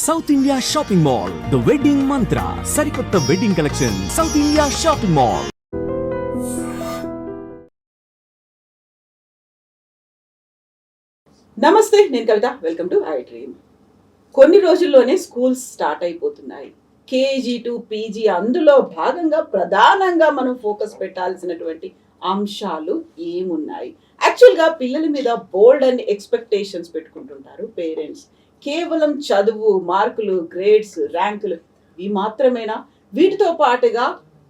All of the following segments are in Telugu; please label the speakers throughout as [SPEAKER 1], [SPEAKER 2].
[SPEAKER 1] South India shopping mall, the wedding Mantra, సరికొత్త wedding collection, South India shopping mall.
[SPEAKER 2] నమస్తే, నేను Kavitha. Welcome to I dream. కొన్ని రోజుల్లోనే స్కూల్స్ స్టార్ట్ అయిపోతున్నాయి. కేజీ టు పీజీ, అందులో భాగంగా ప్రధానంగా మనం ఫోకస్ పెట్టాల్సినటువంటి అంశాలు ఏమున్నాయి? యాక్చువల్గా పిల్లల మీద బోల్డ్ అండ్ ఎక్స్పెక్టేషన్స్ పెట్టుకుంటుంటారు పేరెంట్స్. కేవలం చదువు, మార్కులు, గ్రేడ్స్, ర్యాంకులు ఇవి మాత్రమేనా? వీటితో పాటుగా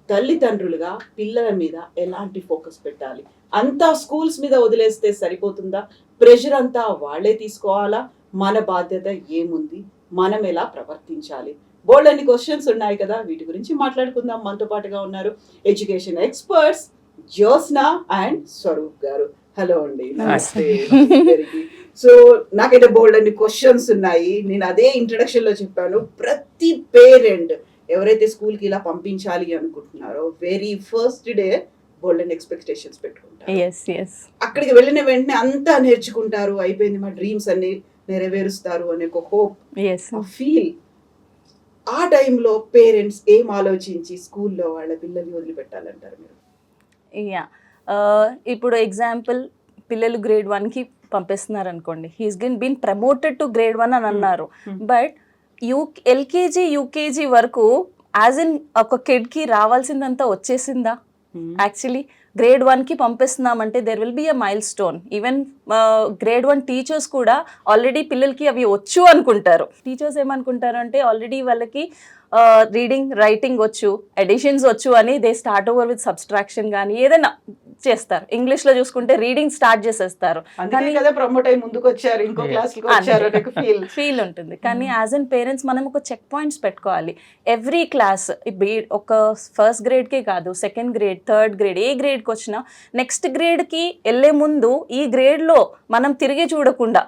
[SPEAKER 2] తల్లిదండ్రులుగా పిల్లల మీద ఎలాంటి ఫోకస్ పెట్టాలి? అంతా స్కూల్స్ మీద వదిలేస్తే సరిపోతుందా? ప్రెషర్ అంతా వాళ్ళే తీసుకోవాలా? మన బాధ్యత ఏముంది? మనం ఎలా ప్రవర్తించాలి? బోల్డ్ అన్ని క్వశ్చన్స్ ఉన్నాయి కదా, వీటి గురించి మాట్లాడుకుందాం. మనతో పాటుగా ఉన్నారు education experts Jyotsna and Swaroop garu. Hello అండి, నమస్తే. సో నాకైతే బోల్డ్ అన్ని క్వశ్చన్స్ ఉన్నాయి. నేను అదే ఇంట్రడక్షన్ లో చెప్పాను. ప్రతి పేరెంట్ ఎవరైతే స్కూల్ కి ఇలా పంపించాలి అనుకుంటున్నారో very first day bold and expectations పెట్టుకుంటారు. అక్కడికి వెళ్ళిన వెంటనే అంతా నేర్చుకుంటారు, అయిపోయింది, మా డ్రీమ్స్ అన్ని నెరవేరుస్తారు అనే ఒక హోప్, ఫీల్. ఆ టైంలో పేరెంట్స్ ఏం ఆలోచించి స్కూల్లో వాళ్ళ పిల్లల్ని వదిలిపెట్టాలంటారు మీరు?
[SPEAKER 3] ఇప్పుడు ఎగ్జాంపుల్, పిల్లలు గ్రేడ్ 1కి పంపిస్తున్నారు అనుకోండి, he's been promoted to grade 1 అని అన్నారు. బట్ ఎల్కేజీ యూకేజీ వరకు యాజ్ ఇన్ ఒక కిడ్కి రావాల్సిందంతా వచ్చేసిందా? యాక్చువల్లీ గ్రేడ్ 1కి పంపిస్తున్నామంటే there will be a milestone. Even grade 1 teachers కూడా ఆల్రెడీ పిల్లలకి అవి వచ్చు అనుకుంటారు. టీచర్స్ ఏమనుకుంటారు అంటే ఆల్రెడీ వాళ్ళకి రీడింగ్, రైటింగ్ వచ్చు, ఎడిషన్స్ వచ్చు అని they start over with subtraction కానీ ఏదైనా చేస్తారు. ఇంగ్లీష్ లో చూసుకుంటే రీడింగ్ స్టార్ట్ చేసేస్తారు, ఫీల్ ఉంటుంది. కానీ యాజ్ అన్ పేరెంట్స్ మనం ఒక చెక్ పాయింట్స్ పెట్టుకోవాలి. ఎవ్రీ క్లాస్, ఒక ఫస్ట్ గ్రేడ్కే కాదు, సెకండ్ గ్రేడ్, థర్డ్ గ్రేడ్, ఏ గ్రేడ్కి వచ్చినా నెక్స్ట్ గ్రేడ్కి వెళ్ళే ముందు ఈ గ్రేడ్లో మనం తిరిగి చూడకుండా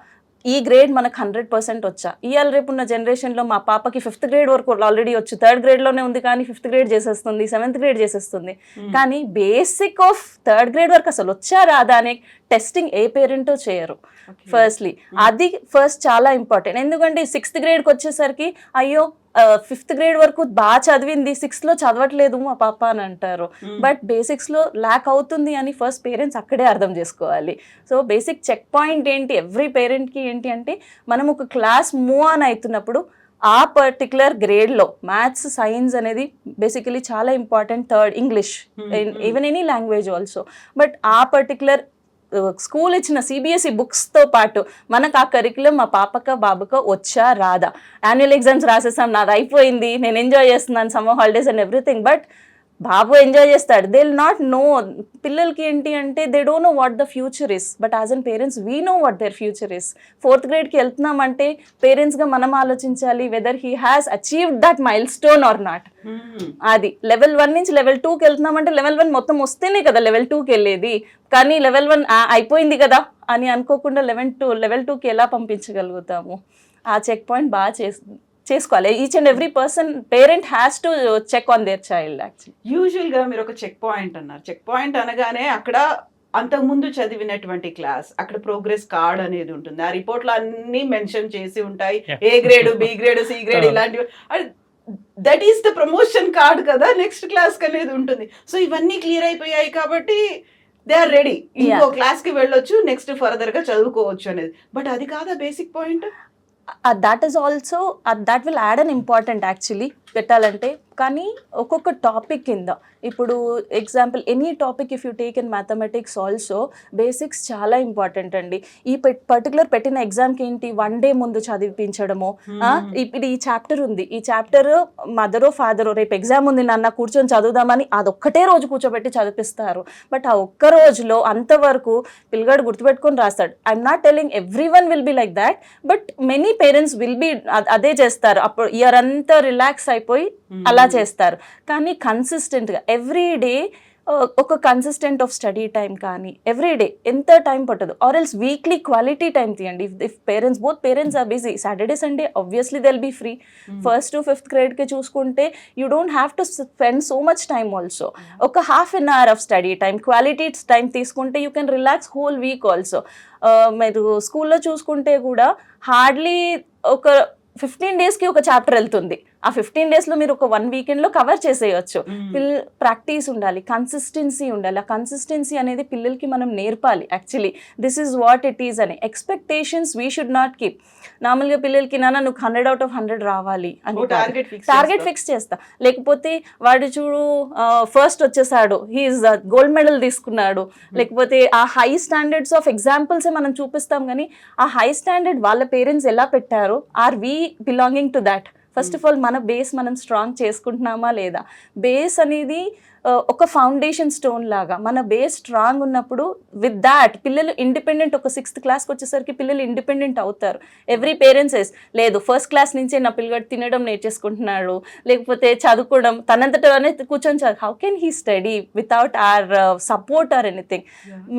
[SPEAKER 3] ఈ గ్రేడ్ మనకు 100% వచ్చా, ఇవాళ రేపున్న జనరేషన్లో మా పాపకి 5th గ్రేడ్ వరకు ఆల్రెడీ వచ్చు, 3rd గ్రేడ్లోనే ఉంది కానీ 5th గ్రేడ్ చేసేస్తుంది, 7th గ్రేడ్ చేసేస్తుంది. కానీ బేసిక్ ఆఫ్ 3rd గ్రేడ్ వరకు అసలు వచ్చా రాదా అనే టెస్టింగ్ ఏ పేరెంటో చేయరు. ఫస్ట్లీ అది ఫస్ట్ చాలా ఇంపార్టెంట్. ఎందుకంటే 6th గ్రేడ్కి వచ్చేసరికి అయ్యో 5th గ్రేడ్ వరకు బాగా చదివింది, 6th లో చదవట్లేదు మా పాప అని అంటారు. బట్ బేసిక్స్లో ల్యాక్ అవుతుంది అని ఫస్ట్ పేరెంట్స్ అక్కడే అర్థం చేసుకోవాలి. సో బేసిక్ చెక్ పాయింట్ ఏంటి ఎవ్రీ పేరెంట్కి ఏంటి అంటే, మనం ఒక క్లాస్ మూవ్ ఆన్ అవుతున్నప్పుడు ఆ పర్టికులర్ గ్రేడ్లో మ్యాథ్స్, సైన్స్ అనేది బేసికలీ చాలా important. Third English, even any language also. But ఆ పర్టికులర్ స్కూల్ ఇచ్చిన సిబిఎస్ఈ బుక్స్తో పాటు మనకు ఆ కరికులం మా పాపక బాబుక వచ్చా రాదా? యాన్యువల్ ఎగ్జామ్స్ రాసేసాం, నాది అయిపోయింది, నేను ఎంజాయ్ చేస్తున్నాను summer holidays and everything, but Babu enjoy చేస్తాడు, దే విల్ నాట్ నో. పిల్లలకి ఏంటి అంటే they don't know what the future is, but as an parents we know what their future is. 4th గ్రేడ్కి వెళ్తున్నామంటే పేరెంట్స్గా మనం ఆలోచించాలి whether he has achieved that mile stone or not. అది లెవెల్ 1 నుంచి లెవెల్ 2కి వెళ్తున్నామంటే లెవెల్ 1 మొత్తం వస్తేనే కదా లెవెల్ 2కి వెళ్ళేది. కానీ లెవెల్ 1 అయిపోయింది కదా అని అనుకోకుండా లెవెల్ 2కి ఎలా పంపించగలుగుతాము? ఆ చెక్ పాయింట్ బాగా చేసుకోవాలి. Each and every person, parent has to check on their child. Actually
[SPEAKER 2] యూజువల్గా మీరు ఒక చెక్ పాయింట్ అన్నారు. చెక్ పాయింట్ అనగానే అక్కడ అంతకుముందు చదివినటువంటి క్లాస్, అక్కడ ప్రోగ్రెస్ కార్డ్ అనేది ఉంటుంది. ఆ రిపోర్ట్లో అన్ని మెన్షన్ చేసి ఉంటాయి, A grade, B grade, C grade, ఇలాంటివి. That is the promotion card కదా నెక్స్ట్ క్లాస్ అనేది ఉంటుంది. సో ఇవన్నీ క్లియర్ అయిపోయాయి కాబట్టి దే ఆర్ రెడీ, ఇంకో క్లాస్ కి వెళ్ళొచ్చు, నెక్స్ట్ ఫర్దర్ గా చదువుకోవచ్చు అనేది. బట్ అది కాదా basic point?
[SPEAKER 3] That is also, that will add an important actually పెట్టాలంటే. కానీ ఒక్కొక్క టాపిక్ కింద, ఇప్పుడు example any topic if you take in mathematics also basics చాలా ఇంపార్టెంట్ అండి. ఈ పర్టికులర్ పెట్టిన ఎగ్జామ్కి ఏంటి 1 డే ముందు చదివించడము. ఇప్పుడు ఈ చాప్టర్ ఉంది, ఈ చాప్టర్ మదరో ఫాదరో రేపు ఎగ్జామ్ ఉంది నాన్న కూర్చొని చదువుదామని అదొక్కటే రోజు కూర్చోబెట్టి చదివిస్తారు. బట్ ఆ ఒక్క రోజులో అంతవరకు పిల్లగాడు గుర్తుపెట్టుకొని రాస్తాడు. I'm not telling every one will be like that, but many parents will be అదే చేస్తారు. అప్పుడు ఇయర్ అంతా రిలాక్స్ అయిపోయి అలా చేస్తారు. కానీ కన్సిస్టెంట్గా ఎవ్రీ డే ఒక కన్సిస్టెంట్ ఆఫ్ స్టడీ టైం కానీ ఎవ్రీ డే ఎంత టైం పట్టదు, or else weekly quality time తీయండి. If both parents are busy, Saturday Sunday obviously they'll be free. 1st to 5th గ్రేడ్కి చూసుకుంటే you don't have to spend so much time also. ఒక ½ an hour of study time, quality time తీసుకుంటే you can relax whole week also. మీరు స్కూల్లో చూసుకుంటే కూడా హార్డ్లీ ఒక 15 డేస్కి ఒక చాప్టర్ వెళ్తుంది. ఆ 15 డేస్లో మీరు ఒక 1 వీకెండ్లో కవర్ చేసేయచ్చు. ప్రాక్టీస్ ఉండాలి, కన్సిస్టెన్సీ ఉండాలి. ఆ కన్సిస్టెన్సీ అనేది పిల్లలకి మనం నేర్పాలి. Actually this is what it is అని. Expectations we should not keep. నార్మల్గా పిల్లలకి నాన్న నువ్వు 100/100 రావాలి అని టార్గెట్ ఫిక్స్ చేస్తా. లేకపోతే వాడు చూడు ఫస్ట్ వచ్చేసాడు, హీఈస్ గోల్డ్ మెడల్ తీసుకున్నాడు, లేకపోతే ఆ హై స్టాండర్డ్స్ ఆఫ్ ఎగ్జాంపుల్సే మనం చూపిస్తాం. కానీ ఆ హై స్టాండర్డ్ వాళ్ళ పేరెంట్స్ ఎలా పెట్టారు, are we belonging to that? First of all మన బేస్ మనం స్ట్రాంగ్ చేసుకుంటున్నామా లేదా? బేస్ అనేది ఒక ఫౌండేషన్ స్టోన్ లాగా. మన బేస్ స్ట్రాంగ్ ఉన్నప్పుడు విత్ దాట్ పిల్లలు ఇండిపెండెంట్. ఒక 6th క్లాస్కి వచ్చేసరికి పిల్లలు ఇండిపెండెంట్ అవుతారు. ఎవ్రీ పేరెంట్స్ లేదు ఫస్ట్ క్లాస్ నుంచే నా పిల్లగాడు తినడం నేర్చేసుకుంటున్నాడు, లేకపోతే చదువుకోవడం తనంతటనే కూర్చొని చదువు. How can he study without our support or anything?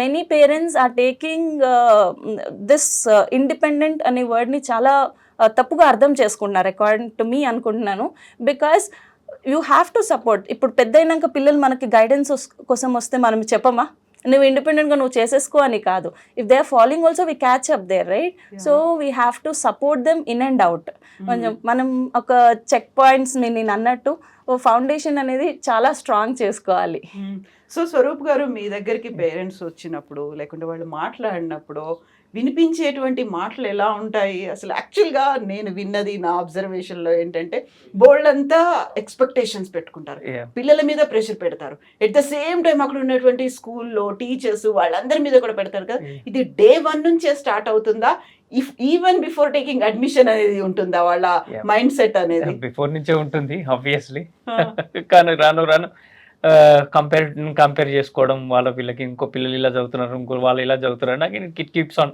[SPEAKER 3] Many parents are taking this independent అనే వర్డ్ని చాలా తప్పుగా అర్థం చేసుకుంటున్నారు అకార్డింగ్ టు మీ అనుకుంటున్నాను. Because you have to support. ఇప్పుడు పెద్ద అయినాక పిల్లలు మనకి గైడెన్స్ కోసం వస్తే మనం చెప్పమా నువ్వు ఇండిపెండెంట్గా నువ్వు చేసేసుకో అని? కాదు. If they are following also we catch up there, right? So we have to support them in and out. కొంచెం మనం ఒక చెక్ పాయింట్స్ నేను అన్నట్టు ఓ ఫౌండేషన్ అనేది చాలా స్ట్రాంగ్ చేసుకోవాలి.
[SPEAKER 2] సో స్వరూప్ గారు, మీ దగ్గరికి పేరెంట్స్ వచ్చినప్పుడు లేకుంటే వాళ్ళు మాట్లాడినప్పుడు వినిపించేటువంటి మాటలు ఎలా ఉంటాయి? అసలు యాక్చువల్గా నేను విన్నది నా అబ్జర్వేషన్లో ఏంటంటే బోల్డ్ అంతా ఎక్స్పెక్టేషన్స్ పెట్టుకుంటారు, పిల్లల మీద ప్రెషర్ పెడతారు. ఎట్ ద సేమ్ టైం అక్కడ ఉన్నటువంటి స్కూల్లో టీచర్స్ వాళ్ళందరి మీద కూడా పెడతారు కదా. ఇది డే 1 నుంచే స్టార్ట్ అవుతుందా? If even before taking admission అనేది ఉంటుందా వాళ్ళ మైండ్ సెట్ అనేది?
[SPEAKER 4] బిఫోర్ నుంచే ఉంటుంది ఆబ్వియస్లీ. కానీ రాను రాను కంపేర్ చేసుకోవడం, వాళ్ళ పిల్లకి ఇంకో పిల్లలు ఇలా చదువుతున్నారు, ఇంకో వాళ్ళు ఇలా చదువుతున్నారు, నాకు ఇట్ కీప్స్ ఆన్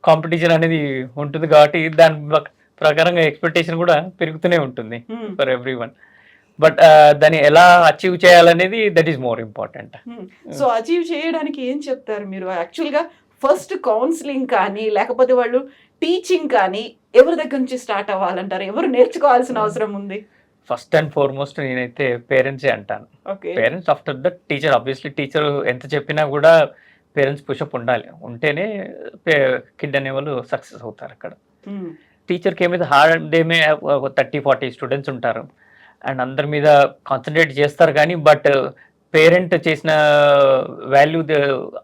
[SPEAKER 4] కాంపిటీషన్ అనేది ఉంటుంది. కాబట్టి దాని ప్రకారంగా ఎక్స్పెక్టేషన్ కూడా పెరుగుతూనే ఉంటుంది ఫర్ ఎవ్రీ వన్. బట్ దాన్ని ఎలా అచీవ్ చేయాలనేది that is more important.
[SPEAKER 2] So achieve చేయడానికి ఏం చెప్తారు మీరు? యాక్చువల్గా ఫస్ట్ కౌన్సిలింగ్ కానీ లేకపోతే వాళ్ళు టీచింగ్ కానీ ఎవరి దగ్గర నుంచి స్టార్ట్ అవ్వాలంటారు? ఎవరు నేర్చుకోవాల్సిన అవసరం ఉంది?
[SPEAKER 4] ఫస్ట్ అండ్ ఫార్మోస్ట్ నేనైతే పేరెంట్సే అంటాను. Parents after that teacher. Obviously teacher ఎంత చెప్పినా కూడా పేరెంట్స్ పుషప్ ఉండాలి. ఉంటేనే కిడ్ అనేవాళ్ళు సక్సెస్ అవుతారు అక్కడ. టీచర్కి ఏమైతే హార్డ్ ఏమే 30-40 స్టూడెంట్స్ ఉంటారు అండ్ అందరి మీద కాన్సన్ట్రేట్ చేస్తారు. కానీ బట్ పేరెంట్ చేసిన వాల్యూ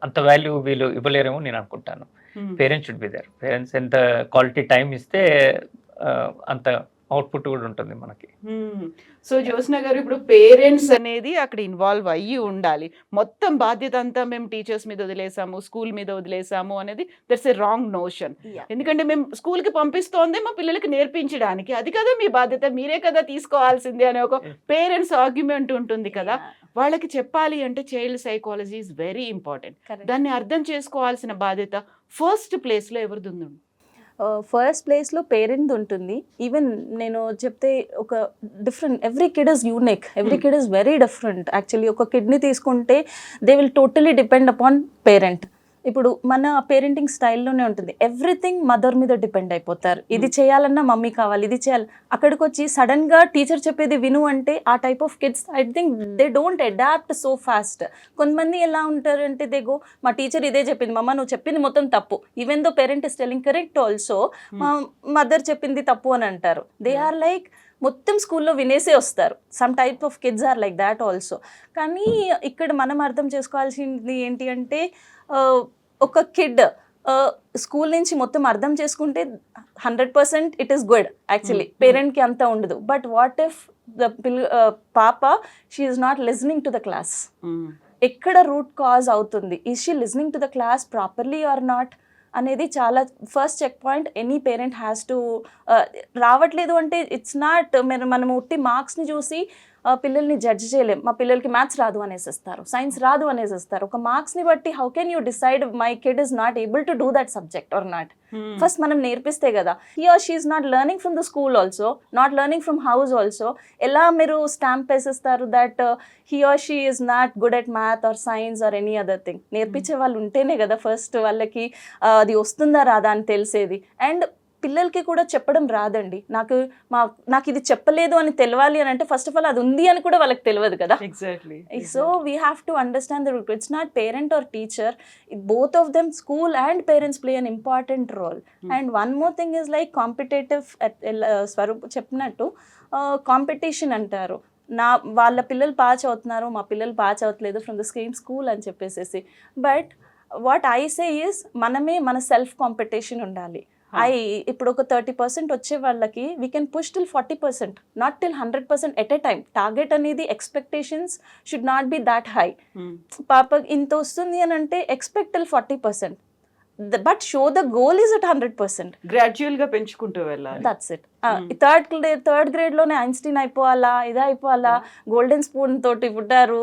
[SPEAKER 4] అంత వాల్యూ వీళ్ళు ఇవ్వలేరేమో నేను అనుకుంటాను. Parents should be there. Parents ఎంత క్వాలిటీ టైం ఇస్తే అంత అవుట్పుట్ కూడా ఉంటుంది మనకి.
[SPEAKER 2] సో జ్యోత్స్న గారు, ఇప్పుడు పేరెంట్స్ అనేది అక్కడ ఇన్వాల్వ్ అయ్యి ఉండాలి. మొత్తం బాధ్యత అంతా మేము టీచర్స్ మీద వదిలేసాము, స్కూల్ మీద వదిలేసాము అనేది దట్స్ ఎ రాంగ్ నోషన్. ఎందుకంటే మేము స్కూల్కి పంపిస్తోంది మా పిల్లలకి నేర్పించడానికి, అది కదా మీ బాధ్యత, మీరే కదా తీసుకోవాల్సింది అనే ఒక పేరెంట్స్ ఆర్గ్యుమెంట్ ఉంటుంది కదా. వాళ్ళకి చెప్పాలి అంటే child psychology is very important. దాన్ని అర్థం చేసుకోవాల్సిన బాధ్యత ఫస్ట్ ప్లేస్లో ఎవరిది ఉంది?
[SPEAKER 3] ఫస్ట్ ప్లేస్లో పేరెంట్ ఉంటుంది. ఈవెన్ నేను చెప్తే ఒక different, every kid is unique, every kid is very different. Actually ఒక కిడ్ని తీసుకుంటే they will totally depend upon parent. ఇప్పుడు మన పేరెంటింగ్ స్టైల్లోనే ఉంటుంది. ఎవ్రీథింగ్ మదర్ మీద డిపెండ్ అయిపోతారు. ఇది చేయాలన్నా మమ్మీ కావాలి, ఇది చేయాలి. అక్కడికి వచ్చి సడన్గా టీచర్ చెప్పేది విను అంటే ఆ type of kids I think they don't adapt so fast. కొంతమంది ఎలా ఉంటారంటే దే గో, మా టీచర్ ఇదే చెప్పింది, మమ్మ నువ్వు చెప్పింది మొత్తం తప్పు. Even though parent is telling correct also, మా మదర్ చెప్పింది తప్పు అని అంటారు. దే ఆర్ లైక్ మొత్తం స్కూల్లో వినేసే వస్తారు. Some type of kids are like that also. కానీ ఇక్కడ మనం అర్థం చేసుకోవాల్సింది ఏంటి అంటే ఒక కిడ్ స్కూల్ నుంచి మొత్తం అర్థం చేసుకుంటే 100% ఇట్ ఈస్ గుడ్. యాక్చువల్లీ పేరెంట్కి అంత ఉండదు. బట్ వాట్ ఇఫ్ ద పాప she is not listening to the class? ఎక్కడ రూట్ కాజ్ అవుతుంది? Is she listening to the class properly or not అనేది చాలా first check point any parent has to. రావట్లేదు అంటే ఇట్స్ నాట్ మనం ఉట్టి మార్క్స్ని చూసి పిల్లల్ని జడ్జ్ చేయలేం. మా పిల్లలకి మ్యాథ్స్ రాదు అనేసిస్తారు, సైన్స్ రాదు అనేసిస్తారు. ఒక మార్క్స్ని బట్టి how can you decide my kid is not able to do that subject or not? First మనం నేర్పిస్తే కదా. He or she is not learning from the school also, not learning from house also. ఎలా మీరు స్టాంప్ వేసేస్తారు that he or she is not good at math or science or any other thing? నేర్పించే వాళ్ళు ఉంటేనే కదా ఫస్ట్ వాళ్ళకి అది వస్తుందా రాదా అని తెలిసేది. అండ్ పిల్లలకి కూడా చెప్పడం రాదండి. నాకు ఇది చెప్పలేదు అని తెలవాలి అని అంటే ఫస్ట్ ఆఫ్ ఆల్ అది ఉంది అని కూడా వాళ్ళకి తెలియదు కదా.
[SPEAKER 2] Exactly.
[SPEAKER 3] So we have to understand that it's not parent or teacher, both of them school and parents play an important role. And one more thing is like competitive, Swaroop చెప్పినట్టు కాంపిటీషన్ అంటారు. వాళ్ళ పిల్లలు బాగా చదువుతున్నారు, మా పిల్లలు బాగా చదవట్లేదు ఫ్రమ్ ద సేమ్ స్కూల్ అని చెప్పేసి. But what I say is మన సెల్ఫ్ కాంపిటీషన్ ఉండాలి. ఇప్పుడు ఒక 30% వచ్చే వాళ్ళకి we can push till 40%, not till 100% at a time. Target అనేది expectations should not be that high. పాప ఇంత వస్తుంది అని అంటే expect till 40%, but show the goal is at 100%.
[SPEAKER 2] Gradual గా పెంచుకుంటూ వెళ్ళాలి.
[SPEAKER 3] That's it. థర్డ్ గ్రేడ్ లోనే ఐన్స్టీన్ అయిపోవాలా, ఇది అయిపోవాలా, గోల్డెన్ స్పూన్ తోటి పుట్టారు.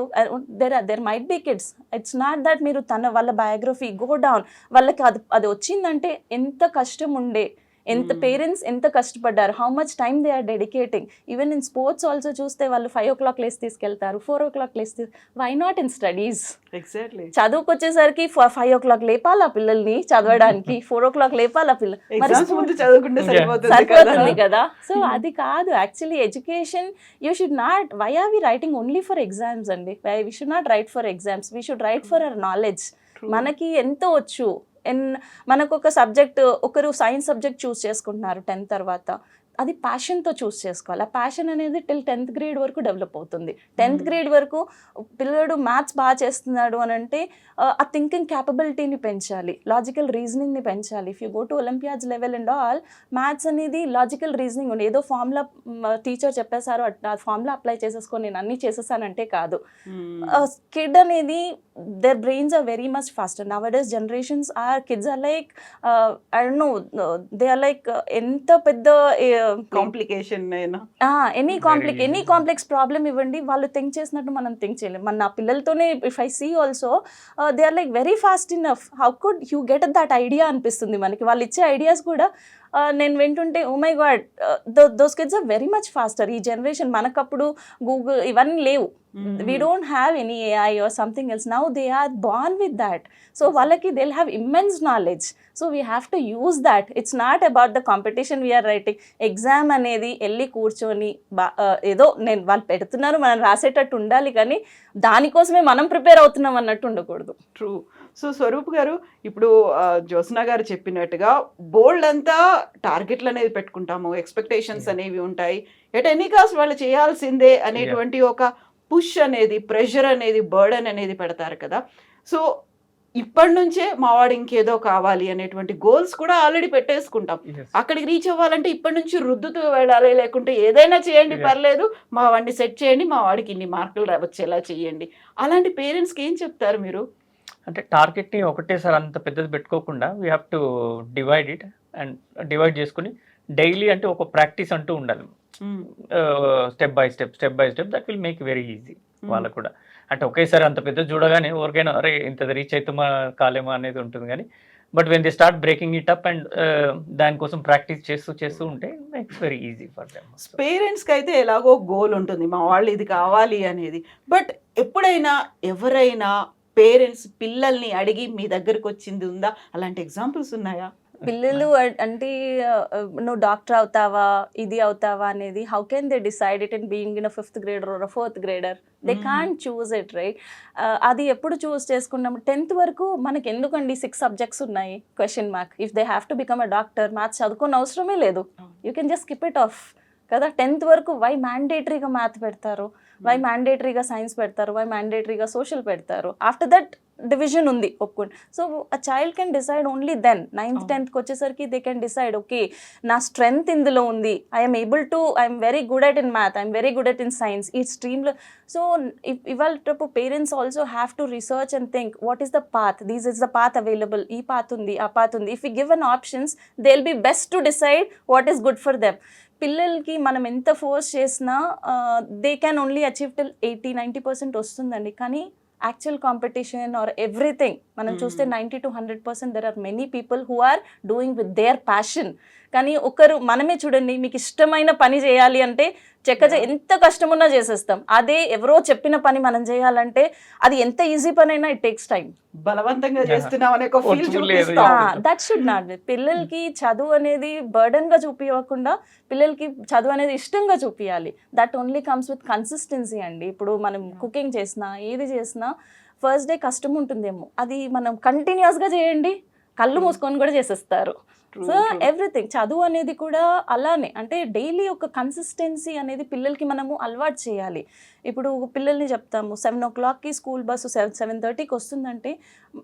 [SPEAKER 3] There might be kids, it's not that మీరు వాళ్ళ బయోగ్రఫీ గో డౌన్, వాళ్ళకి అది వచ్చిందంటే ఎంత కష్టం ఉండే, ఎంత పేరెంట్స్ ఎంత కష్టపడ్డారు, how much time they are dedicating. Even in sports also చూస్తే వాళ్ళు 5 o'clock లేసి తీసుకెళ్తారు, 4 o'clock లేసి. Why not in studies?
[SPEAKER 2] Exactly.
[SPEAKER 3] చదువుకు వచ్చేసరికి 5 o'clock లేపాలా పిల్లల్ని చదవడానికి, 4 o'clock లేపాలా సరిపోతుంది కదా. సో అది కాదు actually education. You should not, why are we writing only for exams అండి? We should not write for exams, we should write for our knowledge. మనకి ఎంతో వచ్చు. మనకు ఒక సబ్జెక్ట్, ఒకరు సైన్స్ సబ్జెక్ట్ చూస్ చేసుకుంటున్నారు 10th తర్వాత, అది ప్యాషన్తో చూస్ చేసుకోవాలి. ఆ ప్యాషన్ అనేది టిల్ 10th grade వరకు డెవలప్ అవుతుంది. 10th grade వరకు పిల్లడు మ్యాథ్స్ బాగా చేస్తున్నాడు అని అంటే ఆ థింకింగ్ క్యాపబిలిటీని పెంచాలి, లాజికల్ రీజనింగ్ని పెంచాలి. If you go to Olympiads level and all, maths అనేది లాజికల్ రీజనింగ్ ఉంది. ఏదో ఫార్ములా టీచర్ చెప్పేశారు, ఆ ఫార్ములా అప్లై చేసేసుకొని నేను అన్నీ చేసేసానంటే కాదు. కిడ్ అనేది their brains are very much faster. Nowadays generations are, kids are like I don't know, they are like ఎంత పెద్ద
[SPEAKER 2] కాంప్లికేషన్
[SPEAKER 3] ఎనీ కాంప్లెక్స్ ప్రాబ్లమ్ ఇవ్వండి, వాళ్ళు థింక్ చేసినట్టు మనం థింక్ చేయలేము. మన నా పిల్లలతోనే if I see also they are like very fast enough. How could you get that idea అనిపిస్తుంది మనకి. వాళ్ళు ఇచ్చే ఐడియాస్ కూడా నేను వింటుంటే oh my God, those kids are very much faster. ఈ జనరేషన్, మనకప్పుడు గూగుల్ ఇవన్నీ లేవు. We don't have any AI or something else. Now they are born with that. So వాళ్ళకి they'll have immense knowledge. So we have to use that. It's not about the competition we are writing. Exam అనేది వెళ్ళి కూర్చొని ఏదో వాళ్ళు పెడుతున్నారు మనం రాసేటట్టు ఉండాలి, కానీ దానికోసమే మనం ప్రిపేర్ అవుతున్నాం అన్నట్టు ఉండకూడదు.
[SPEAKER 2] ట్రూ. సో స్వరూప్ గారు, ఇప్పుడు జ్యోత్స్న గారు చెప్పినట్టుగా బోల్డ్ అంతా టార్గెట్లు అనేది పెట్టుకుంటాము, ఎక్స్పెక్టేషన్స్ అనేవి ఉంటాయి, ఎట్ ఎనీ కాస్ట్ వాళ్ళు చేయాల్సిందే అనేటువంటి ఒక పుష్ అనేది, ప్రెషర్ అనేది, బర్డన్ అనేది పెడతారు కదా. సో ఇప్పటి నుంచే మావాడు ఇంకేదో కావాలి అనేటువంటి గోల్స్ కూడా ఆల్రెడీ పెట్టేసుకుంటాం. అక్కడికి రీచ్ అవ్వాలంటే ఇప్పటి నుంచి రుద్దుతూ వెళ్ళాలి, లేకుంటే ఏదైనా చేయండి పర్లేదు, మా వాడిని సెట్ చేయండి, మా వాడికి ఇన్ని మార్కులు వచ్చేలా చేయండి. అలాంటి పేరెంట్స్కి ఏం చెప్తారు మీరు?
[SPEAKER 4] అంటే టార్గెట్ని ఒకటేసారి అంత పెద్దది పెట్టుకోకుండా we have to divide it, and divide చేసుకుని డైలీ అంటే ఒక ప్రాక్టీస్ అంటూ ఉండాలి. Step by step that will make very easy వాళ్ళకు కూడా. అంటే ఒకేసారి అంత పెద్ద చూడగానే ఎవరికైనా అరే ఇంత రీచ్ అవుతామా కాలేమా అనేది ఉంటుంది, కానీ but when they start breaking it up and దానికోసం ప్రాక్టీస్ చేస్తూ ఉంటే it's very easy for them.
[SPEAKER 2] పేరెంట్స్కి అయితే ఎలాగో గోల్ ఉంటుంది, మా వాళ్ళు ఇది కావాలి అనేది. బట్ ఎప్పుడైనా ఎవరైనా పేరెంట్స్ పిల్లల్ని అడిగి మీ దగ్గరకు వచ్చింది ఉందా? అలాంటి ఎగ్జాంపుల్స్ ఉన్నాయా?
[SPEAKER 3] పిల్లలు అంటే నువ్వు డాక్టర్ అవుతావా, ఇది అవుతావా అనేది how can they decide it in being in 5th grader or a 4th grader? They can't choose it, right? అది ఎప్పుడు చూస్ చేసుకున్నాము? 10th వరకు మనకి ఎందుకండి 6 subjects ఉన్నాయి, question mark. If they have to become a doctor, maths చదువుకోని అవసరమే లేదు, you can just skip it off కదా. 10th వరకు వై మ్యాండేటరీగా మ్యాథ్ పెడతారు, వై మ్యాండేటరీగా సైన్స్ పెడతారు, వై మ్యాండేటరీగా సోషల్ పెడతారు? ఆఫ్టర్ దట్ డివిజన్ ఉంది, ఒప్పుకోండి. So a child can decide only then. 9th 10th వచ్చేసరికి దే కెన్ డిసైడ్, ఓకే నా స్ట్రెంగ్త్ ఇందులో ఉంది, I'm very good at in math, I'm very good at in science, ఈ స్ట్రీమ్లో. సో ఇవాళ parents also have to research and think what is the path, these is the path available, ఈ పాత్ ఉంది, ఆ పాత్ ఉంది. If you give an options they will B best to decide what is good for them. పిల్లలకి మనం ఎంత ఫోర్స్ చేసినా they can only achieve till 80-90% వస్తుందండి. కానీ యాక్చువల్ కాంపిటీషన్ ఆర్ ఎవ్రీథింగ్ మనం చూస్తే 90 to 100% there are many people who are doing with their passion. కానీ మనమే చూడండి, మీకు ఇష్టమైన పని చేయాలి అంటే ఎంత కష్టం ఉన్నా చేసేస్తాం. అదే ఎవరో చెప్పిన పని మనం చేయాలంటే అది ఎంత ఈజీ పని అయినా ఇట్ టేక్స్ టైం.
[SPEAKER 2] బలవంతంగా చేస్తున్నాం అనే ఒక feel
[SPEAKER 3] that should not B. పిల్లలకి చదువు అనేది బర్డన్ గా చూపించకుండా పిల్లలకి చదువు అనేది ఇష్టంగా చూపించాలి. That only comes with consistency అండి. ఇప్పుడు మనం కుకింగ్ చేసినా ఏది చేసినా ఫస్ట్ డే కష్టం ఉంటుందేమో, అది మనం కంటిన్యూస్ గా చేయండి, కళ్ళు మూసుకొని కూడా చేసేస్తారు. సో ఎవ్రీథింగ్ చదువు అనేది కూడా అలానే, అంటే డైలీ ఒక కన్సిస్టెన్సీ అనేది పిల్లలకి మనము అలవాటు చేయాలి. ఇప్పుడు పిల్లల్ని చెప్తాము 7 o'clockకి స్కూల్ బస్సు 7:30కి వస్తుందంటే